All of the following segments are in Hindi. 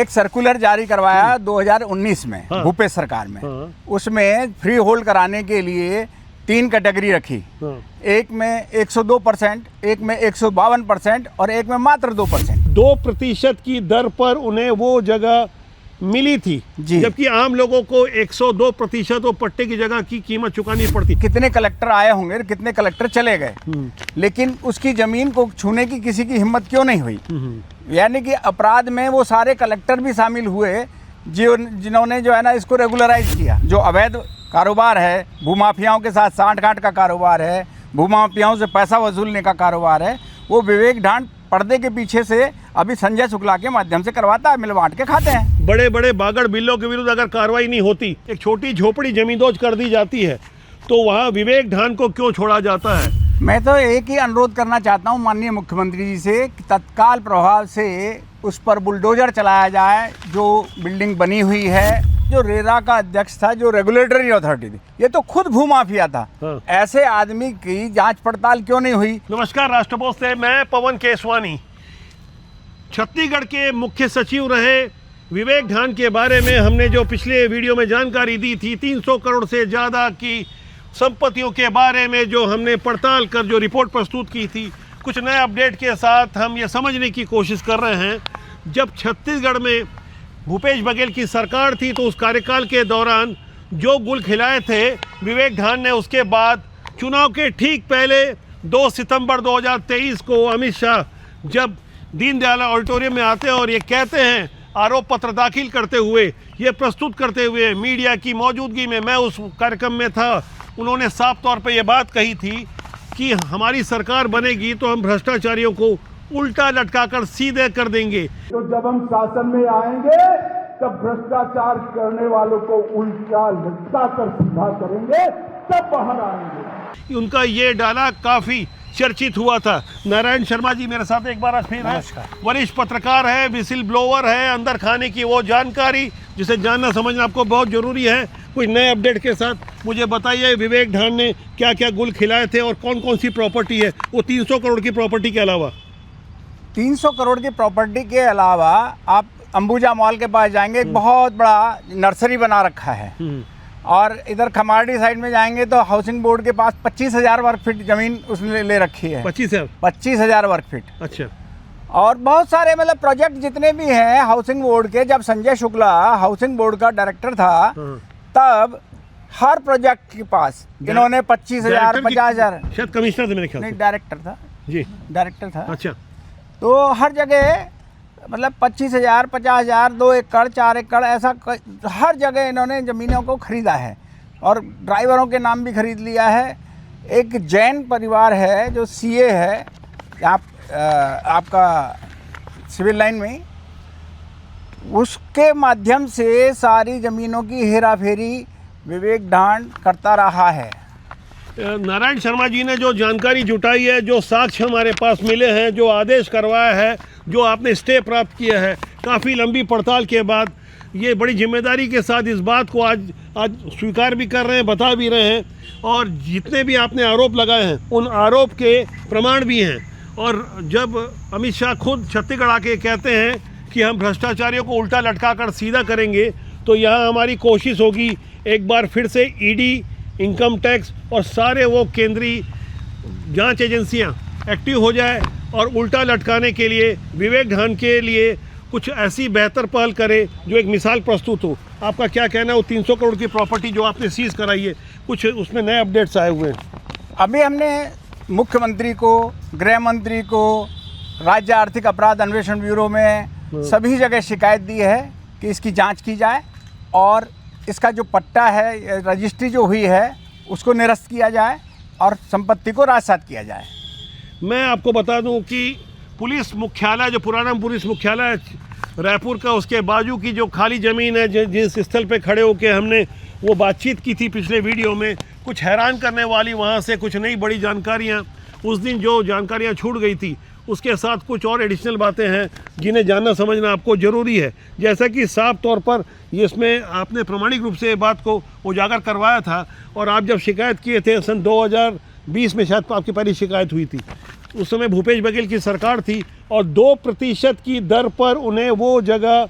एक सर्कुलर जारी करवाया 2019 में भूपेश सरकार में। उसमें फ्री होल्ड कराने के लिए 3 कैटेगरी रखी। एक में 102%, एक में 152% और एक में मात्र 2%। 2% की दर पर उन्हें वो जगह मिली थी, जबकि आम लोगों को 102% वो पट्टे की जगह की कीमत चुकानी पड़ती। कितने कलेक्टर आए होंगे, कितने कलेक्टर चले गए, लेकिन उसकी जमीन को छूने की किसी की हिम्मत क्यों नहीं हुई? यानी कि अपराध में वो सारे कलेक्टर भी शामिल हुए जिन्होंने जो है ना इसको रेगुलराइज किया। जो अवैध कारोबार है, भूमाफियाओं के साथ सांठ-गांठ का कारोबार है, भूमाफियाओं से पैसा वसूलने का कारोबार है, वो विवेक ढांड पर्दे के पीछे से अभी संजय शुक्ला के माध्यम से करवाता है, मिल बांट के खाते हैं। बड़े बड़े बागड़ बिल्लों के विरुद्ध अगर कार्रवाई नहीं होती, एक छोटी झोपड़ी जमींदोज कर दी जाती है, तो वहाँ विवेक ढांड को क्यों छोड़ा जाता है? मैं तो एक ही अनुरोध करना चाहता हूँ माननीय मुख्यमंत्री जी से कि तत्काल प्रभाव से उस पर बुलडोजर चलाया जाए। जो बिल्डिंग बनी हुई है, जो रेरा का अध्यक्ष था, जो रेगुलेटरी अथॉरिटी थी, ये तो खुद भूमाफिया था। ऐसे आदमी की जांच पड़ताल क्यों नहीं हुई? नमस्कार राष्ट्रपोष से मैं पवन केसवानी। छत्तीसगढ़ के मुख्य सचिव रहे विवेक ढांड के बारे में हमने जो पिछले वीडियो में जानकारी दी थी, 300 करोड़ से ज़्यादा की संपत्तियों के बारे में जो हमने पड़ताल कर जो रिपोर्ट प्रस्तुत की थी, कुछ नए अपडेट के साथ हम ये समझने की कोशिश कर रहे हैं। जब छत्तीसगढ़ में भूपेश बघेल की सरकार थी तो उस कार्यकाल के दौरान जो गुल खिलाए थे विवेक ढांड ने, उसके बाद चुनाव के ठीक पहले 2 सितंबर 2023 को अमित शाह जब दीनदयाल ऑडिटोरियम में आते हैं और ये कहते हैं, आरोप पत्र दाखिल करते हुए, ये प्रस्तुत करते हुए, मीडिया की मौजूदगी में, मैं उस कार्यक्रम में था, उन्होंने साफ तौर पे ये बात कही थी कि हमारी सरकार बनेगी तो हम भ्रष्टाचारियों को उल्टा लटकाकर सीधे कर देंगे। तो जब हम शासन में आएंगे तब भ्रष्टाचार करने वालों को उल्टा लटकाकर सीधा करेंगे, तब बाहर आएंगे। उनका ये डायलॉग काफी चर्चित हुआ था। नारायण शर्मा जी मेरे साथ एक बार फिर है, वरिष्ठ पत्रकार है, विसिल ब्लोअर है, अंदर खाने की वो जानकारी जिसे जानना समझना आपको बहुत जरूरी है। कुछ नए अपडेट के साथ मुझे बताइए, विवेक ढांड ने क्या क्या गुल खिलाए थे और कौन कौन सी प्रॉपर्टी है वो 300 करोड़ की प्रॉपर्टी के अलावा? 300 करोड़ की प्रॉपर्टी के अलावा आप अंबुजा मॉल के पास जाएंगे, एक बहुत बड़ा नर्सरी बना रखा है। और इधर खमारडी साइड में जाएंगे तो हाउसिंग बोर्ड के पास 25,000 वर्ग फीट जमीन उसने ले रखी है। 25,000 वर्ग फीट। अच्छा। और बहुत सारे मतलब प्रोजेक्ट जितने भी हैं हाउसिंग बोर्ड के, जब संजय शुक्ला हाउसिंग बोर्ड का डायरेक्टर था तब हर प्रोजेक्ट के पास इन्होंने 25,000 50,000, शायद कमिश्नर थे मेरे ख्याल से। नहीं, डायरेक्टर था जी, डायरेक्टर था। अच्छा। तो हर जगह मतलब 25,000 50,000 2 एकड़ 4 एकड़ ऐसा हर जगह इन्होंने ज़मीनों को ख़रीदा है और ड्राइवरों के नाम भी खरीद लिया है। एक जैन परिवार है जो सीए है आपका सिविल लाइन में, उसके माध्यम से सारी ज़मीनों की हेरा फेरी विवेक ढांड करता रहा है। नारायण शर्मा जी ने जो जानकारी जुटाई है, जो साक्ष्य हमारे पास मिले हैं, जो आदेश करवाया है, जो आपने स्टे प्राप्त किया है, काफ़ी लंबी पड़ताल के बाद ये बड़ी जिम्मेदारी के साथ इस बात को आज स्वीकार भी कर रहे हैं, बता भी रहे हैं। और जितने भी आपने आरोप लगाए हैं उन आरोप के प्रमाण भी हैं। और जब अमित शाह खुद छत्तीसगढ़ आके कहते हैं कि हम भ्रष्टाचारियों को उल्टा लटकाकर सीधा करेंगे, तो यहाँ हमारी कोशिश होगी एक बार फिर से ईडी, इनकम टैक्स और सारे वो केंद्रीय जांच एजेंसियां एक्टिव हो जाए और उल्टा लटकाने के लिए विवेक ढांड के लिए कुछ ऐसी बेहतर पहल करे जो एक मिसाल प्रस्तुत हो। आपका क्या कहना है? वो 300 करोड़ की प्रॉपर्टी जो आपने सीज कराई है, कुछ उसमें नए अपडेट्स आए हुए हैं? अभी हमने मुख्यमंत्री को, गृह मंत्री को, राज्य आर्थिक अपराध अन्वेषण ब्यूरो में सभी जगह शिकायत दी है कि इसकी जांच की जाए और इसका जो पट्टा है, रजिस्ट्री जो हुई है, उसको निरस्त किया जाए और संपत्ति को राजसात किया जाए। मैं आपको बता दूं कि पुलिस मुख्यालय, जो पुराना पुलिस मुख्यालय रायपुर का, उसके बाजू की जो खाली ज़मीन है, जिस स्थल पे खड़े होकर हमने वो बातचीत की थी पिछले वीडियो में, कुछ हैरान करने वाली वहाँ से कुछ नई बड़ी जानकारियाँ, उस दिन जो जानकारियाँ छूट गई थी उसके साथ कुछ और एडिशनल बातें हैं जिन्हें जानना समझना आपको ज़रूरी है। जैसा कि साफ तौर पर इसमें आपने प्रामाणिक रूप से बात को उजागर करवाया था और आप जब शिकायत किए थे सन 2020 में, शायद आपकी पहली शिकायत हुई थी, उस समय भूपेश बघेल की सरकार थी और 2% की दर पर उन्हें वो जगह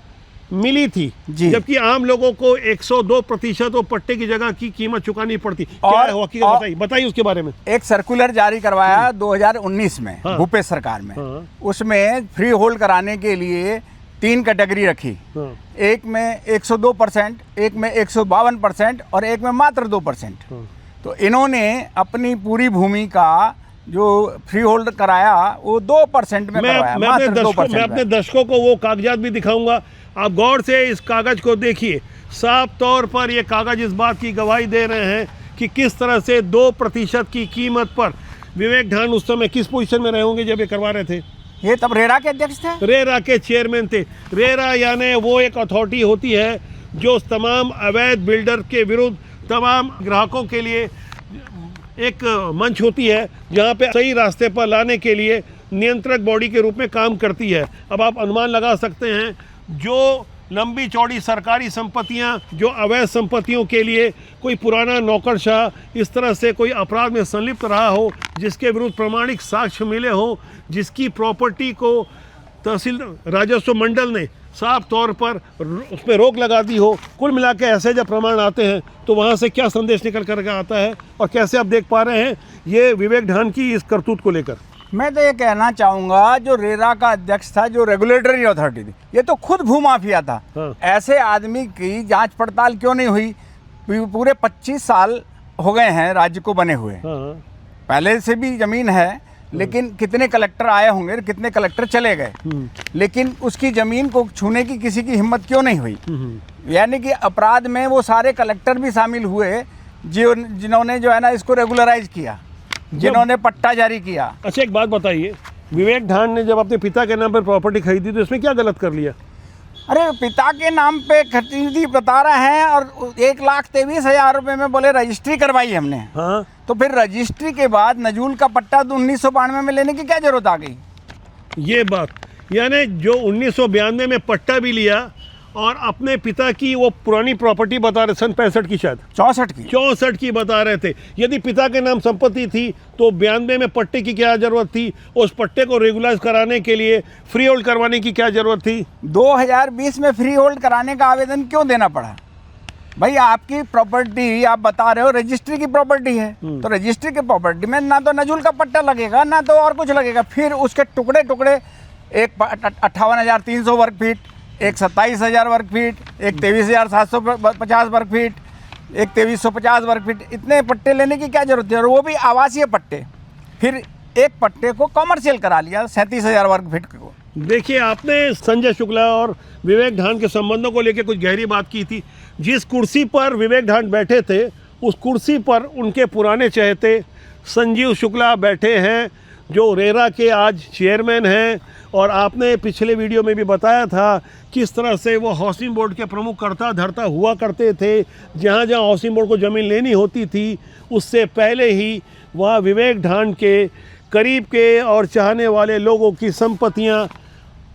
मिली थी, जी। जबकि आम लोगों को 102% वो पट्टे की जगह की कीमत चुकानी पड़ती। क्या है हकीकत, बताइए बताइए उसके बारे में। एक सर्कुलर जारी करवाया 2019 में हाँ। भूपेश सरकार में। हाँ। उसमें फ्री होल्ड कराने के लिए 3 कैटेगरी रखी। हाँ। एक में 102%, एक में 152% और एक में मात्र 2%। हाँ। तो इन्होंने अपनी पूरी भूमि का जो फ्री होल्ड कराया वो 2% में करवाया, मैं मात्र अपने 2% अपने दर्शकों को वो कागजात भी दिखाऊंगा। आप गौर से इस कागज को देखिए, साफ तौर पर ये कागज इस बात की गवाही दे रहे हैं कि किस तरह से 2% की कीमत पर विवेक ढांड उस समय किस पोजीशन में रहे होंगे जब ये करवा रहे थे। ये तब रेरा के अध्यक्ष थे। रेरा के चेयरमैन थे। रेरा यानी वो एक अथॉरिटी होती है जो तमाम अवैध बिल्डर के विरुद्ध तमाम ग्राहकों के लिए एक मंच होती है, जहाँ पे सही रास्ते पर लाने के लिए नियंत्रक बॉडी के रूप में काम करती है। अब आप अनुमान लगा सकते हैं, जो लंबी चौड़ी सरकारी संपत्तियां, जो अवैध संपत्तियों के लिए कोई पुराना नौकरशाह इस तरह से कोई अपराध में संलिप्त रहा हो, जिसके विरुद्ध प्रमाणिक साक्ष्य मिले हो, जिसकी प्रॉपर्टी को तहसील राजस्व मंडल ने साफ तौर पर उस पर रोक लगा दी हो, कुल मिला के ऐसे जब प्रमाण आते हैं तो वहाँ से क्या संदेश निकल कर आता है और कैसे आप देख पा रहे हैं ये विवेक ढांड की इस करतूत को लेकर। मैं तो ये कहना चाहूँगा, जो रेरा का अध्यक्ष था, जो रेगुलेटरी अथॉरिटी थी, ये तो खुद भूमाफिया था। हाँ। ऐसे आदमी की जांच पड़ताल क्यों नहीं हुई? पूरे 25 साल हो गए हैं राज्य को बने हुए। हाँ। पहले से भी जमीन है, लेकिन कितने कलेक्टर आए होंगे, कितने कलेक्टर चले गए, लेकिन उसकी जमीन को छूने की किसी की हिम्मत क्यों नहीं हुई? यानी कि अपराध में वो सारे कलेक्टर भी शामिल हुए जिन्होंने जो है ना इसको रेगुलराइज किया, जिन्होंने पट्टा जारी किया। अच्छा, एक बात बताइए, विवेक ढांड ने जब अपने पिता के नाम पर प्रॉपर्टी खरीदी तो इसमें क्या गलत कर लिया? अरे पिता के नाम पे खरीदी बता रहे हैं और 1,23,000 रुपये में बोले रजिस्ट्री करवाई हमने। हाँ। तो फिर रजिस्ट्री के बाद नजूल का पट्टा 1992 में लेने की क्या जरूरत आ गई? ये बात, यानी जो 1992 में पट्टा भी लिया और अपने पिता की वो पुरानी प्रॉपर्टी बता रहे, सन 65 की, शायद 64 की बता रहे थे। यदि पिता के नाम संपत्ति थी तो 92 में पट्टे की क्या जरूरत थी? उस पट्टे को रेगुलाइज कराने के लिए फ्री होल्ड करवाने की क्या जरूरत थी? 2020 में फ्री होल्ड कराने का आवेदन क्यों देना पड़ा? भाई आपकी प्रॉपर्टी, आप बता रहे हो रजिस्ट्री की प्रॉपर्टी है, तो रजिस्ट्री की प्रॉपर्टी में ना तो नजूल का पट्टा लगेगा, ना तो और कुछ लगेगा। फिर उसके टुकड़े टुकड़े, एक 58,300 वर्ग फीट, एक 27,000 वर्ग फीट, एक 23,750 वर्ग फीट, एक 2350 वर्ग फीट, इतने पट्टे लेने की क्या जरूरत है? और वो भी आवासीय पट्टे। फिर एक पट्टे को कॉमर्शियल करा लिया 37,000 वर्ग फीट को। देखिए, आपने संजय शुक्ला और विवेक ढांड के संबंधों को लेकर कुछ गहरी बात की थी। जिस कुर्सी पर विवेक ढांड बैठे थे, उस कुर्सी पर उनके पुराने चहेते संजीव शुक्ला बैठे हैं, जो रेरा के आज चेयरमैन हैं। और आपने पिछले वीडियो में भी बताया था किस तरह से वो हाउसिंग बोर्ड के प्रमुख कर्ता धर्ता हुआ करते थे। जहाँ जहाँ हाउसिंग बोर्ड को ज़मीन लेनी होती थी, उससे पहले ही वहाँ विवेक ढांड के करीब के और चाहने वाले लोगों की संपत्तियाँ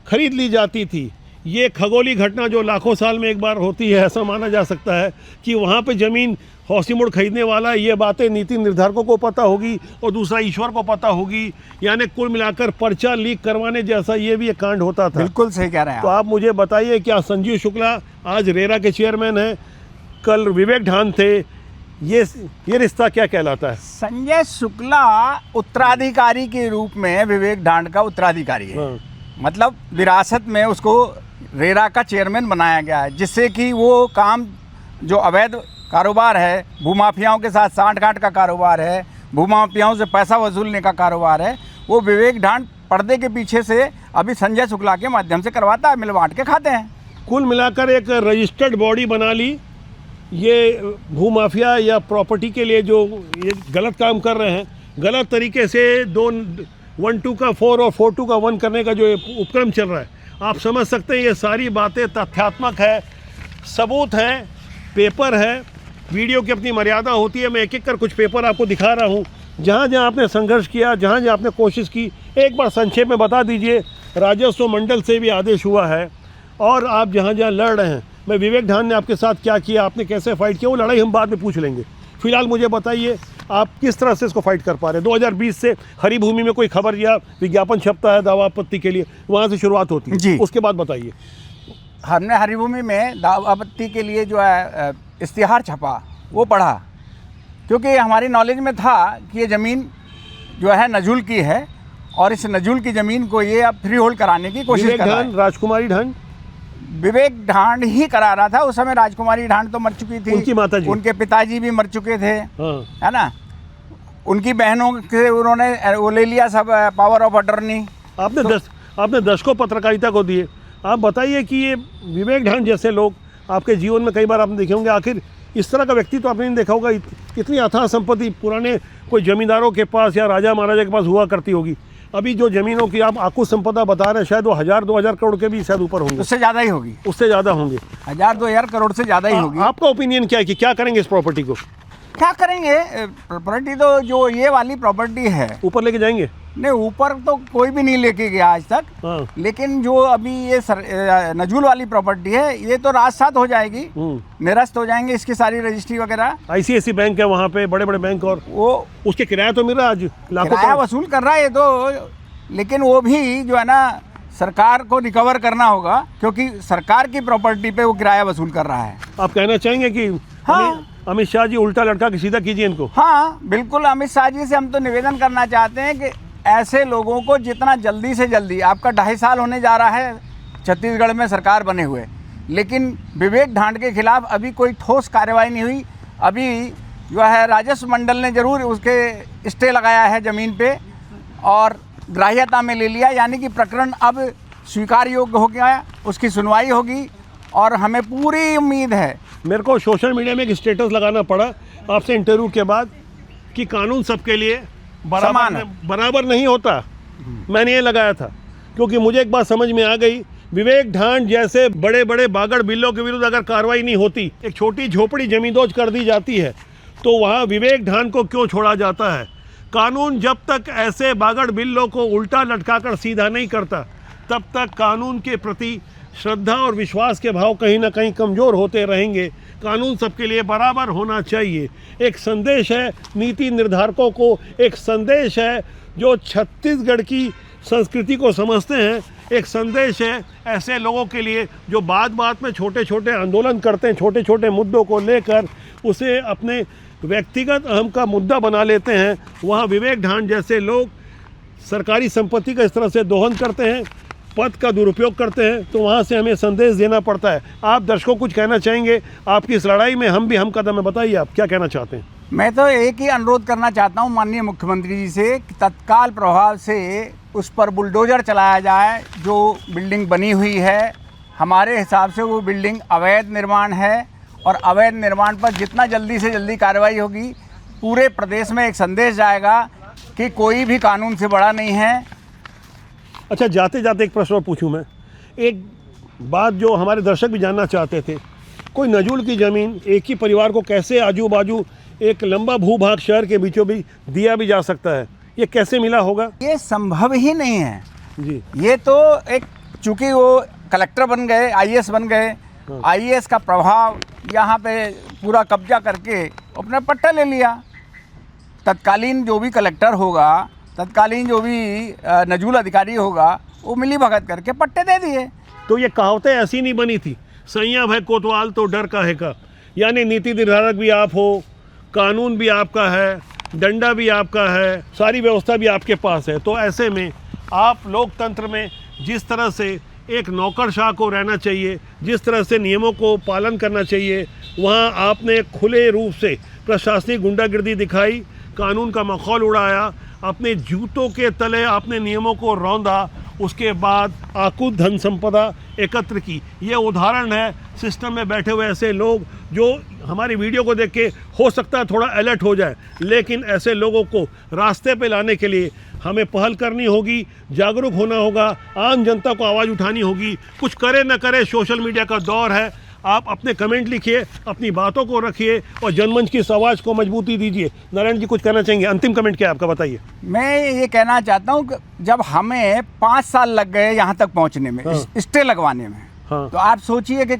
खरीद ली जाती थी। ये खगोली घटना जो लाखों साल में एक बार होती है, ऐसा माना जा सकता है कि वहाँ पे ज़मीन हाउसिंग बोर्ड खरीदने वाला, ये बातें नीति निर्धारकों को पता होगी और दूसरा ईश्वर को पता होगी। यानी कुल मिलाकर पर्चा लीक करवाने जैसा ये भी एक कांड होता था। बिल्कुल सही कह रहे हैं तो आप मुझे बताइए, क्या संजीव शुक्ला आज रेरा के चेयरमैन हैं, कल विवेक ढांड थे, ये रिश्ता क्या कहलाता है? संजय शुक्ला उत्तराधिकारी के रूप में विवेक ढांड का उत्तराधिकारी है। हाँ। मतलब विरासत में उसको रेरा का चेयरमैन बनाया गया है, जिससे कि वो काम, जो अवैध कारोबार है, भूमाफियाओं के साथ सांठ-गांठ का कारोबार है, भूमाफियाओं से पैसा वसूलने का कारोबार है, वो विवेक ढांड पर्दे के पीछे से अभी संजय शुक्ला के माध्यम से करवाता है, मिल बांट के खाते हैं। कुल मिलाकर एक रजिस्टर्ड बॉडी बना ली। ये भूमाफिया या प्रॉपर्टी के लिए जो ये गलत काम कर रहे हैं, गलत तरीके से 1-2 का 4 और 4-2 का 1 करने का जो उपक्रम चल रहा है, आप समझ सकते हैं ये सारी बातें तथ्यात्मक है, सबूत हैं, पेपर है। वीडियो की अपनी मर्यादा होती है, मैं एक एक कर कुछ पेपर आपको दिखा रहा हूँ। जहाँ जहाँ आपने संघर्ष किया, जहाँ जहाँ आपने कोशिश की, एक बार संक्षेप में बता दीजिए। राजस्व मंडल से भी आदेश हुआ है और आप जहाँ जहाँ लड़ रहे हैं, मैं विवेक ढांड ने आपके साथ क्या किया, आपने कैसे फाइट किया, वो लड़ाई हम बाद में पूछ लेंगे। फिलहाल मुझे बताइए आप किस तरह से इसको फाइट कर पा रहे हैं। 2020 से हरी भूमि में कोई खबर या विज्ञापन छपता है दावा आपत्ति के लिए, वहाँ से शुरुआत होती है, जी। उसके बाद बताइए। हमने हरिभूमि में दाव आपत्ति के लिए जो है इश्तिहार छपा, वो पढ़ा, क्योंकि हमारी नॉलेज में था कि ये ज़मीन जो है नजुल की है और इस नजुल की ज़मीन को ये अब फ्री होल्ड कराने की कोशिश कर रहा है। राजकुमारी ढांड, विवेक ढांड ही करा रहा था उस समय। राजकुमारी ढांड तो मर चुकी थी, उनकी माता जी, उनके पिताजी भी मर चुके थे, हाँ। है ना। उनकी बहनों से उन्होंने वो ले लिया सब पावर ऑफ अटर्नी। आपने दशकों पत्रकारिता को दिए। आप बताइए कि ये विवेक ढांड जैसे लोग आपके जीवन में कई बार आपने देखे होंगे, आखिर इस तरह का व्यक्ति तो आपने नहीं देखा होगा। इतनी अथाह संपत्ति पुराने कोई जमींदारों के पास या राजा महाराजा के पास हुआ करती होगी। अभी जो जमीनों की आप आकुल संपदा बता रहे हैं, शायद वो 1000-2000 करोड़ के भी शायद ऊपर होंगे, उससे ज़्यादा ही होगी, उससे ज़्यादा होंगे, 1000-2000 करोड़ से ज़्यादा ही होगी। आपका ओपिनियन क्या है कि क्या करेंगे इस प्रॉपर्टी को? क्या करेंगे? प्रॉपर्टी तो जो ये वाली प्रॉपर्टी है ऊपर लेके जाएंगे? नहीं, ऊपर तो कोई भी नहीं लेके गया आज तक। हाँ। लेकिन जो अभी ये नजूल वाली प्रॉपर्टी है, ये तो रात सात हो जाएगी, निरस्त हो जाएंगे इसकी सारी रजिस्ट्री वगैरह। ICICI बैंक है वहाँ पे, बड़े बड़े बैंक, और वो उसके किराया तो मिल रहा है आज, लाखों किराया वसूल कर रहा है ये तो। लेकिन वो भी जो है ना, सरकार को रिकवर करना होगा, क्योंकि सरकार की प्रॉपर्टी पे वो किराया वसूल कर रहा है। आप कहना चाहेंगे कि हाँ। अमित शाह जी उल्टा लटका के सीधा कीजिए इनको? हाँ बिल्कुल, अमित शाह जी से हम तो निवेदन करना चाहते हैं कि ऐसे लोगों को जितना जल्दी से जल्दी, आपका 2.5 साल होने जा रहा है छत्तीसगढ़ में सरकार बने हुए, लेकिन विवेक ढांड के खिलाफ अभी कोई ठोस कार्रवाई नहीं हुई। अभी जो है राजस्व मंडल ने ज़रूर उसके स्टे लगाया है ज़मीन पे और ग्राह्यता में ले लिया, यानी कि प्रकरण अब स्वीकार योग्य हो गया, उसकी सुनवाई होगी और हमें पूरी उम्मीद है। मेरे को सोशल मीडिया में एक स्टेटस लगाना पड़ा आपसे इंटरव्यू के बाद कि कानून सबके लिए बराबर नहीं होता। मैंने ये लगाया था क्योंकि मुझे एक बात समझ में आ गई, विवेक ढांड जैसे बड़े बड़े बागड़ बिल्लों के विरुद्ध अगर कार्रवाई नहीं होती, एक छोटी झोपड़ी जमींदोज कर दी जाती है, तो वहाँ विवेक ढांड को क्यों छोड़ा जाता है? कानून जब तक ऐसे बागड़ बिल्लों को उल्टा लटकाकर सीधा नहीं करता, तब तक कानून के प्रति श्रद्धा और विश्वास के भाव कहीं ना कहीं कमज़ोर होते रहेंगे। कानून सबके लिए बराबर होना चाहिए। एक संदेश है नीति निर्धारकों को, एक संदेश है जो छत्तीसगढ़ की संस्कृति को समझते हैं, एक संदेश है ऐसे लोगों के लिए जो बात बात में छोटे छोटे आंदोलन करते हैं, छोटे छोटे मुद्दों को लेकर उसे अपने व्यक्तिगत अहम का मुद्दा बना लेते हैं। वहाँ विवेक ढांड जैसे लोग सरकारी संपत्ति का इस तरह से दोहन करते हैं, पद का दुरुपयोग करते हैं, तो वहाँ से हमें संदेश देना पड़ता है। आप दर्शकों कुछ कहना चाहेंगे? आपकी इस लड़ाई में हम भी हम कदम है, बताइए आप क्या कहना चाहते हैं? मैं तो एक ही अनुरोध करना चाहता हूँ माननीय मुख्यमंत्री जी से कि तत्काल प्रभाव से उस पर बुलडोज़र चलाया जाए। जो बिल्डिंग बनी हुई है, हमारे हिसाब से वो बिल्डिंग अवैध निर्माण है और अवैध निर्माण पर जितना जल्दी से जल्दी कार्रवाई होगी, पूरे प्रदेश में एक संदेश जाएगा कि कोई भी कानून से बड़ा नहीं है। अच्छा, जाते जाते एक प्रश्न और पूछूं मैं, एक बात जो हमारे दर्शक भी जानना चाहते थे, कोई नजूल की ज़मीन एक ही परिवार को कैसे आजू बाजू एक लंबा भूभाग शहर के बीचों बीच दिया भी जा सकता है? ये कैसे मिला होगा? ये संभव ही नहीं है जी। ये तो एक, चूँकि वो कलेक्टर बन गए, IAS बन गए, IAS का प्रभाव यहाँ पे पूरा कब्जा करके अपना पट्टा ले लिया। तत्कालीन जो भी कलेक्टर होगा, तत्कालीन जो भी नजूल अधिकारी होगा, वो मिली भगत करके पट्टे दे दिए। तो ये कहावतें ऐसी नहीं बनी थी, सैया भाई कोतवाल तो डर काहे का, यानी नीति निर्धारक भी आप हो, कानून भी आपका है, डंडा भी आपका है, सारी व्यवस्था भी आपके पास है। तो ऐसे में आप लोकतंत्र में जिस तरह से एक नौकरशाह को रहना चाहिए, जिस तरह से नियमों को पालन करना चाहिए, वहाँ आपने खुले रूप से प्रशासनिक गुंडागिर्दी दिखाई, कानून का मखौल उड़ाया, अपने जूतों के तले आपने नियमों को रौंदा, उसके बाद आकुल धन संपदा एकत्र की। ये उदाहरण है सिस्टम में बैठे हुए ऐसे लोग जो हमारी वीडियो को देख के हो सकता है थोड़ा अलर्ट हो जाए, लेकिन ऐसे लोगों को रास्ते पे लाने के लिए हमें पहल करनी होगी, जागरूक होना होगा, आम जनता को आवाज़ उठानी होगी। कुछ करे न करे, सोशल मीडिया का दौर है, आप अपने कमेंट लिखिए, अपनी बातों को रखिए और जनमंच की इस आवाज़ को मजबूती दीजिए। नारायण जी कुछ कहना चाहेंगे? अंतिम कमेंट क्या है आपका, बताइए। मैं ये कहना चाहता हूँ कि जब हमें 5 साल लग गए यहाँ तक पहुँचने में, स्टे लगवाने में, तो आप सोचिए कि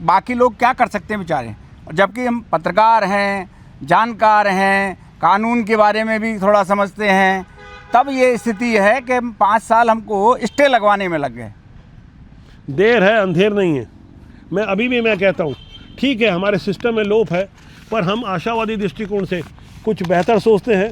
बाकी लोग क्या कर सकते हैं बेचारे। जबकि हम पत्रकार हैं, जानकार हैं, कानून के बारे में भी थोड़ा समझते हैं, तब ये स्थिति है कि 5 साल हमको स्टे लगवाने में लग गए। देर है अंधेर नहीं है। मैं अभी भी मैं कहता हूँ ठीक है हमारे सिस्टम में लोप है, पर हम आशावादी दृष्टिकोण से कुछ बेहतर सोचते हैं।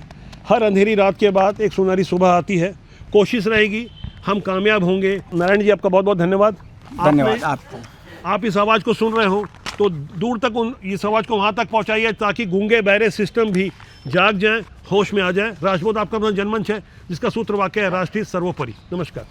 हर अंधेरी रात के बाद एक सुनहरी सुबह आती है, कोशिश रहेगी, हम कामयाब होंगे। नारायण जी आपका बहुत बहुत धन्यवाद। धन्यवाद आपको। आप इस आवाज़ को सुन रहे हो तो दूर तक इस आवाज़ को वहाँ तक पहुँचाइए ताकि गूंगे बहरे सिस्टम भी जाग जाएं, होश में आ जाएं। राजपूत आपका अपना जनमंच है जिसका सूत्र वाक्य है राष्ट्रीय सर्वोपरि। नमस्कार।